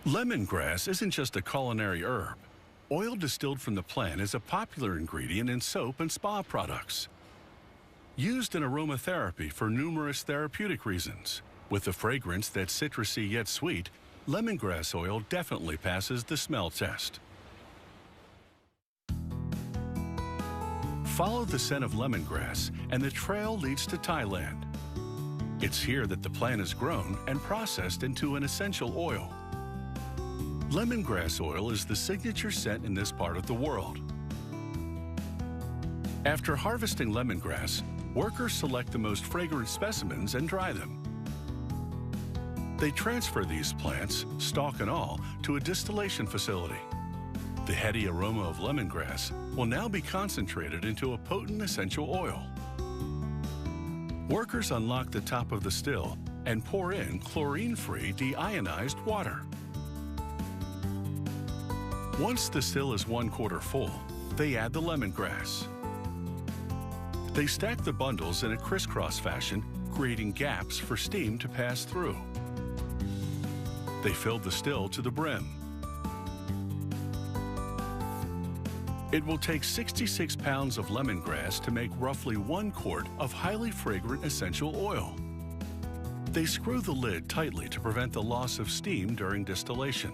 Lemongrass isn't just a culinary herb. Oil distilled from the plant is a popular ingredient in soap and spa products. Used in aromatherapy for numerous therapeutic reasons, with a fragrance that's citrusy yet sweet, lemongrass oil definitely passes the smell test. Follow the scent of lemongrass and the trail leads to Thailand. It's here that the plant is grown and processed into an essential oil. Lemongrass oil is the signature scent in this part of the world. After harvesting lemongrass, workers select the most fragrant specimens and dry them. They transfer these plants, stalk and all, to a distillation facility. The heady aroma of lemongrass will now be concentrated into a potent essential oil. Workers unlock the top of the still and pour in chlorine-free deionized water. Once the still is 1/4 full, they add the lemongrass. They stack the bundles in a crisscross fashion, creating gaps for steam to pass through. They fill the still to the brim. It will take 66 pounds of lemongrass to make roughly 1 quart of highly fragrant essential oil. They screw the lid tightly to prevent the loss of steam during distillation.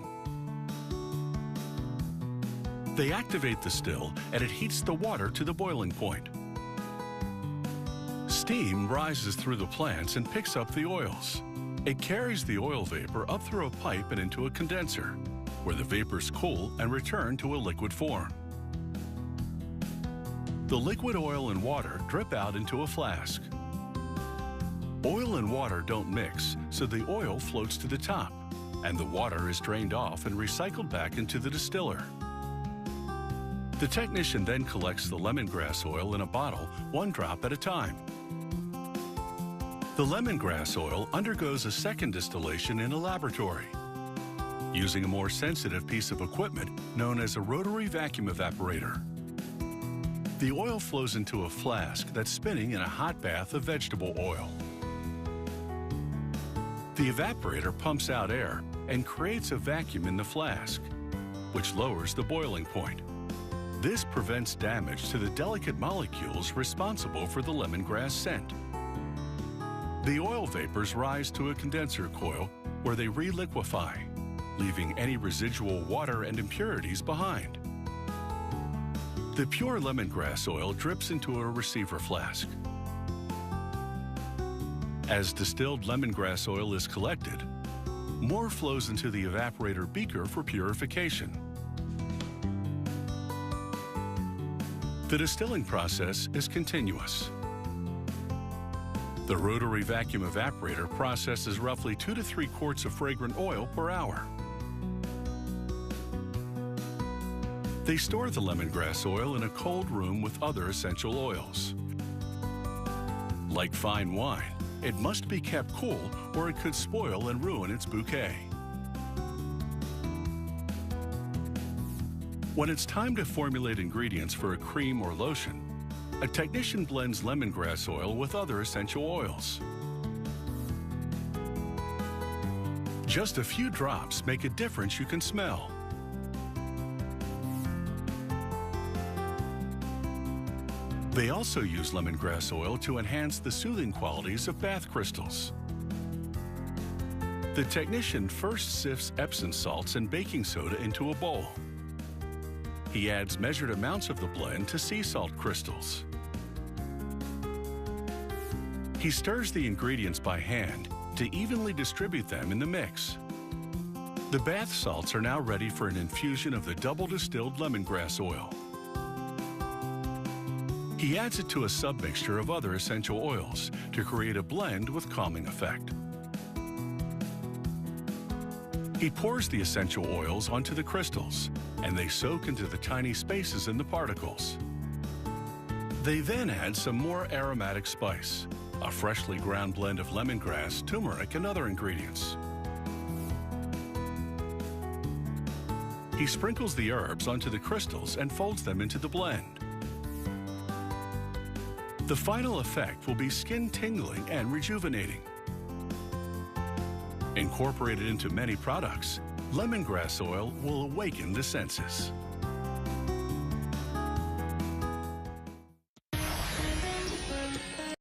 They activate the still and it heats the water to the boiling point. Steam rises through the plants and picks up the oils. It carries the oil vapor up through a pipe and into a condenser, where the vapors cool and return to a liquid form. The liquid oil and water drip out into a flask. Oil and water don't mix, so the oil floats to the top, and the water is drained off and recycled back into the distiller. The technician then collects the lemongrass oil in a bottle, 1 drop at a time. The lemongrass oil undergoes a second distillation in a laboratory, using a more sensitive piece of equipment known as a rotary vacuum evaporator. The oil flows into a flask that's spinning in a hot bath of vegetable oil. The evaporator pumps out air and creates a vacuum in the flask, which lowers the boiling point. This prevents damage to the delicate molecules responsible for the lemongrass scent. The oil vapors rise to a condenser coil where they reliquefy, leaving any residual water and impurities behind. The pure lemongrass oil drips into a receiver flask. As distilled lemongrass oil is collected, more flows into the evaporator beaker for purification. The distilling process is continuous. The rotary vacuum evaporator processes roughly 2 to 3 quarts of fragrant oil per hour. They store the lemongrass oil in a cold room with other essential oils. Like fine wine, it must be kept cool or it could spoil and ruin its bouquet. When it's time to formulate ingredients for a cream or lotion, a technician blends lemongrass oil with other essential oils. Just a few drops make a difference you can smell. They also use lemongrass oil to enhance the soothing qualities of bath crystals. The technician first sifts Epsom salts and baking soda into a bowl. He adds measured amounts of the blend to sea salt crystals. He stirs the ingredients by hand to evenly distribute them in the mix. The bath salts are now ready for an infusion of the double distilled lemongrass oil. He adds it to a submixture of other essential oils to create a blend with calming effect. He pours the essential oils onto the crystals, and they soak into the tiny spaces in the particles. They then add some more aromatic spice, a freshly ground blend of lemongrass, turmeric, and other ingredients. He sprinkles the herbs onto the crystals and folds them into the blend. The final effect will be skin tingling and rejuvenating. Incorporated into many products, Lemongrass oil will awaken the senses.